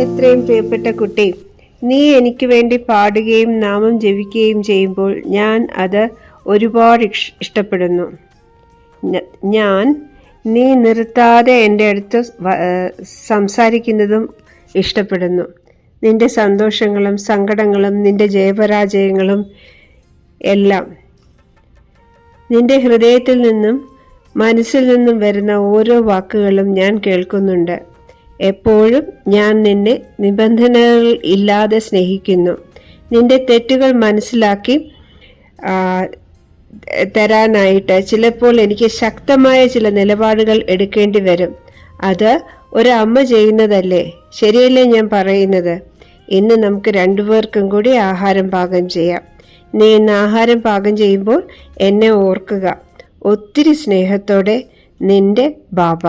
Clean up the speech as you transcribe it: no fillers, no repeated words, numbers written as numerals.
ഇത്രയും പ്രിയപ്പെട്ട കുട്ടി, നീ എനിക്ക് വേണ്ടി പാടുകയും നാമം ജപിക്കുകയും ചെയ്യുമ്പോൾ ഞാൻ അത് ഒരുപാട് ഇഷ്ടപ്പെടുന്നു. ഞാൻ നീ നിർത്താതെ എൻ്റെ അടുത്ത് സംസാരിക്കുന്നതും ഇഷ്ടപ്പെടുന്നു. നിന്റെ സന്തോഷങ്ങളും സങ്കടങ്ങളും നിന്റെ ജയപരാജയങ്ങളും എല്ലാം നിന്റെ ഹൃദയത്തിൽ നിന്നും മനസ്സിൽ നിന്നും വരുന്ന ഓരോ വാക്കുകളും ഞാൻ കേൾക്കുന്നുണ്ട്. എപ്പോഴും ഞാൻ നിന്നെ നിബന്ധനകൾ ഇല്ലാതെ സ്നേഹിക്കുന്നു. നിന്റെ തെറ്റുകൾ മനസ്സിലാക്കി തരാനായിട്ട് ചിലപ്പോൾ എനിക്ക് ശക്തമായ ചില നിലപാടുകൾ എടുക്കേണ്ടി വരും. അത് ഒരു അമ്മ ചെയ്യുന്നതല്ലേ? ശരിയല്ലേ ഞാൻ പറയുന്നത്? ഇന്ന് നമുക്ക് രണ്ടുപേർക്കും കൂടി ആഹാരം പാകം ചെയ്യാം. നീ ഇന്ന് ആഹാരം പാകം ചെയ്യുമ്പോൾ എന്നെ ഓർക്കുക. ഒത്തിരി സ്നേഹത്തോടെ, നിന്റെ ബാബ.